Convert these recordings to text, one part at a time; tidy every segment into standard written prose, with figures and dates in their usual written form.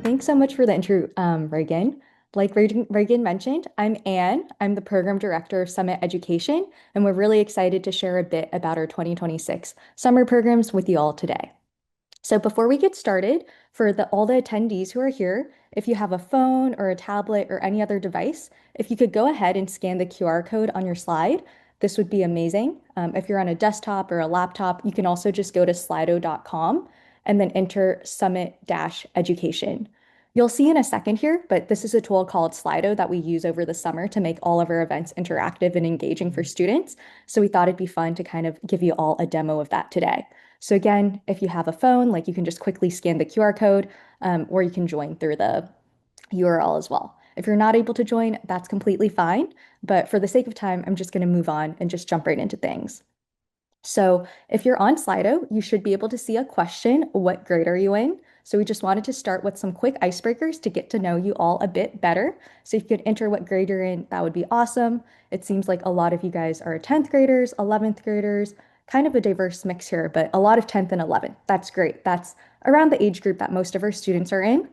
Thanks so much for the intro, Reagan. Like Reagan mentioned, I'm Anne. I'm the program director of Summit Education, and we're really excited to share a bit about our 2026 summer programs with you all today. So before we get started, for all the attendees who are here, if you have a phone or a tablet or any other device, if you could go ahead and scan the QR code on your slide, this would be amazing. If you're on a desktop or a laptop, you can also just go to slido.com and then enter summit-education. You'll see in a second here, but this is a tool called Slido that we use over the summer to make all of our events interactive and engaging for students. So we thought it'd be fun to kind of give you all a demo of that today. So again, if you have a phone, like you can just quickly scan the QR code, or you can join through the URL as well. If you're not able to join, that's completely fine. But for the sake of time, I'm just going to move on and just jump right into things. So if you're on Slido, you should be able to see a question, what grade are you in? So we just wanted to start with some quick icebreakers to get to know you all a bit better. So if you could enter what grade you're in, that would be awesome. It seems like a lot of you guys are 10th graders, 11th graders, kind of a diverse mix here, but a lot of 10th and 11th. That's great. That's around the age group that most of our students are in.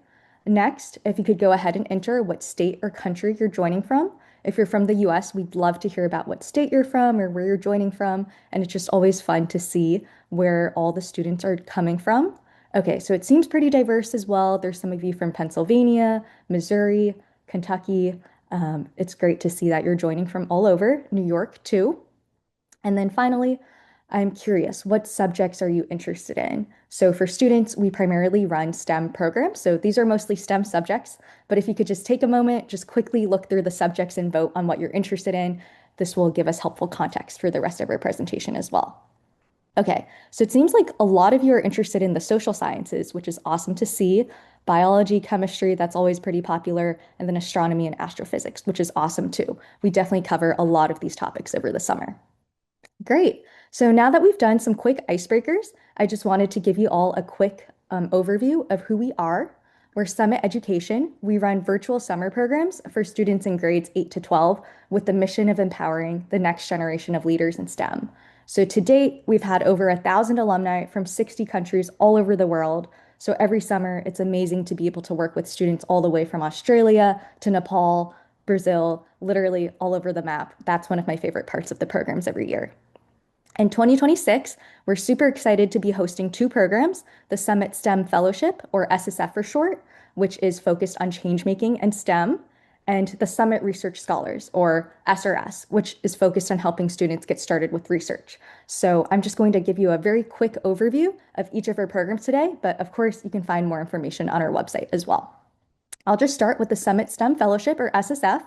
Next, if you could go ahead and enter what state or country you're joining from. If you're from the US, we'd love to hear about what state you're from or where you're joining from. And it's just always fun to see where all the students are coming from. Okay, so it seems pretty diverse as well. There's some of you from Pennsylvania, Missouri, Kentucky. It's great to see that you're joining from all over, New York too. And then finally, I'm curious, what subjects are you interested in? So for students, we primarily run STEM programs. So these are mostly STEM subjects, but if you could just take a moment, just quickly look through the subjects and vote on what you're interested in, this will give us helpful context for the rest of our presentation as well. Okay, so it seems like a lot of you are interested in the social sciences, which is awesome to see. Biology, chemistry, that's always pretty popular, and then astronomy and astrophysics, which is awesome too. We definitely cover a lot of these topics over the summer. Great. So now that we've done some quick icebreakers, I just wanted to give you all a quick overview of who we are. We're Summit Education. We run virtual summer programs for students in grades 8 to 12 with the mission of empowering the next generation of leaders in STEM. So to date, we've had over 1,000 alumni from 60 countries all over the world. So every summer, it's amazing to be able to work with students all the way from Australia to Nepal, Brazil, literally all over the map. That's one of my favorite parts of the programs every year. In 2026, we're super excited to be hosting two programs, the Summit STEM Fellowship, or SSF for short, which is focused on change making and STEM, and the Summit Research Scholars, or SRS, which is focused on helping students get started with research. So I'm just going to give you a very quick overview of each of our programs today, but of course, you can find more information on our website as well. I'll just start with the Summit STEM Fellowship, or SSF.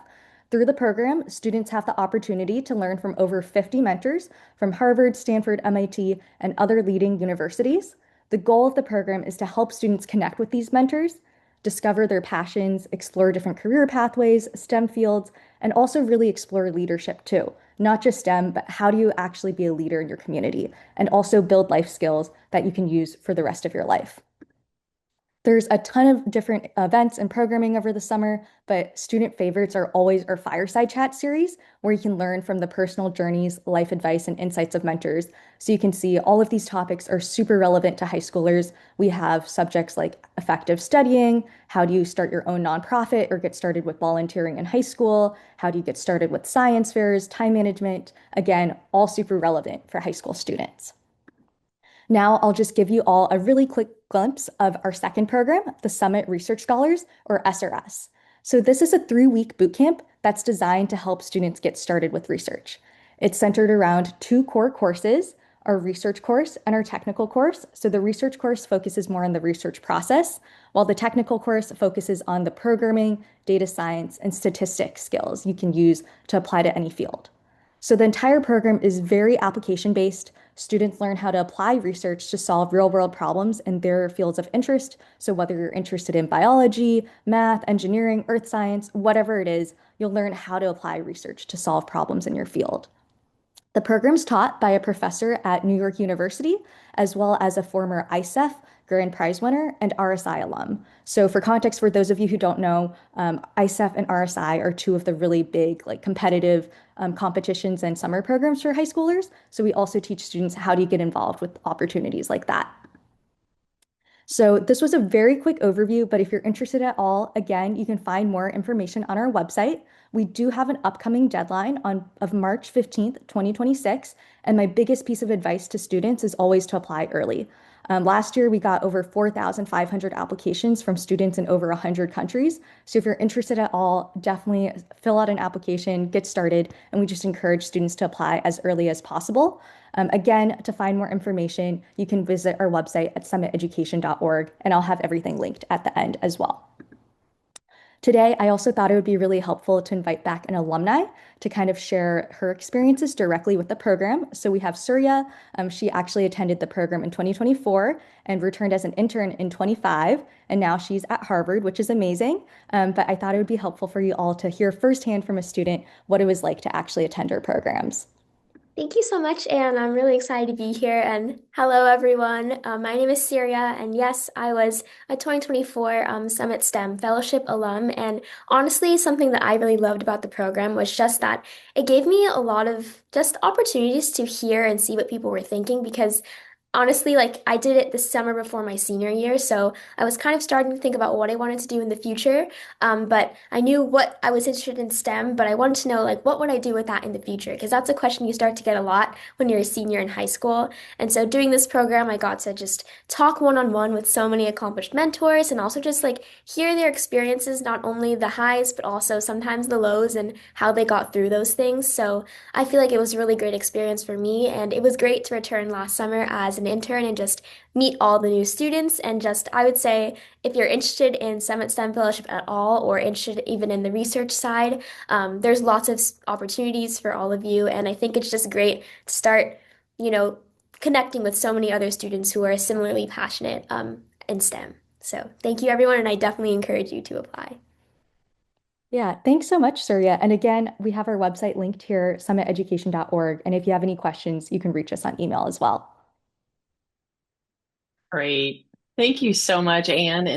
Through the program, students have the opportunity to learn from over 50 mentors from Harvard, Stanford, MIT, and other leading universities. The goal of the program is to help students connect with these mentors, discover their passions, explore different career pathways, STEM fields, and also really explore leadership too. Not just STEM, but how do you actually be a leader in your community and also build life skills that you can use for the rest of your life. There's a ton of different events and programming over the summer, but student favorites are always our fireside chat series, where you can learn from the personal journeys, life advice, and insights of mentors. So you can see all of these topics are super relevant to high schoolers. We have subjects like effective studying, how do you start your own nonprofit or get started with volunteering in high school, how do you get started with science fairs, time management, again, all super relevant for high school students. Now I'll just give you all a really quick glimpse of our second program, the Summit Research Scholars, or SRS. So this is a 3-week bootcamp that's designed to help students get started with research. It's centered around two core courses, our research course and our technical course. So the research course focuses more on the research process, while the technical course focuses on the programming, data science, and statistics skills you can use to apply to any field. So the entire program is very application-based. Students learn how to apply research to solve real-world problems in their fields of interest. So whether you're interested in biology, math, engineering, earth science, whatever it is, you'll learn how to apply research to solve problems in your field. The program's taught by a professor at New York University, as well as a former ISEF Grand Prize winner and RSI alum. So for context, for those of you who don't know, ISEF and RSI are two of the really big, like competitive competitions and summer programs for high schoolers. So we also teach students how do you get involved with opportunities like that. So this was a very quick overview, but if you're interested at all, again, you can find more information on our website. We do have an upcoming deadline of March 15th, 2026, and my biggest piece of advice to students is always to apply early. Last year, we got over 4,500 applications from students in over 100 countries. So if you're interested at all, definitely fill out an application, get started, and we just encourage students to apply as early as possible. Again, to find more information, you can visit our website at summiteducation.org, and I'll have everything linked at the end as well. Today, I also thought it would be really helpful to invite back an alumni to kind of share her experiences directly with the program. So we have Surya. She actually attended the program in 2024 and returned as an intern in 25, and now she's at Harvard, which is amazing. But I thought it would be helpful for you all to hear firsthand from a student what it was like to actually attend our programs. Thank you so much, and I'm really excited to be here. And hello, everyone. My name is Syria, and yes, I was a 2024 Summit STEM Fellowship alum. And honestly, something that I really loved about the program was just that it gave me a lot of just opportunities to hear and see what people were thinking because honestly, like I did it the summer before my senior year, so I was kind of starting to think about what I wanted to do in the future. But I knew what I was interested in STEM, but I wanted to know like what would I do with that in the future? Because that's a question you start to get a lot when you're a senior in high school. And so doing this program, I got to just talk one-on-one with so many accomplished mentors and also just like hear their experiences, not only the highs, but also sometimes the lows and how they got through those things. So I feel like it was a really great experience for me, and it was great to return last summer as an intern and just meet all the new students. And just, I would say, if you're interested in Summit STEM Fellowship at all, or interested even in the research side, there's lots of opportunities for all of you. And I think it's just great to start, you know, connecting with so many other students who are similarly passionate in STEM. So thank you, everyone, and I definitely encourage you to apply. Yeah, thanks so much, Surya. And again, we have our website linked here, summiteducation.org. And if you have any questions, you can reach us on email as well. Great. Thank you so much, Anne.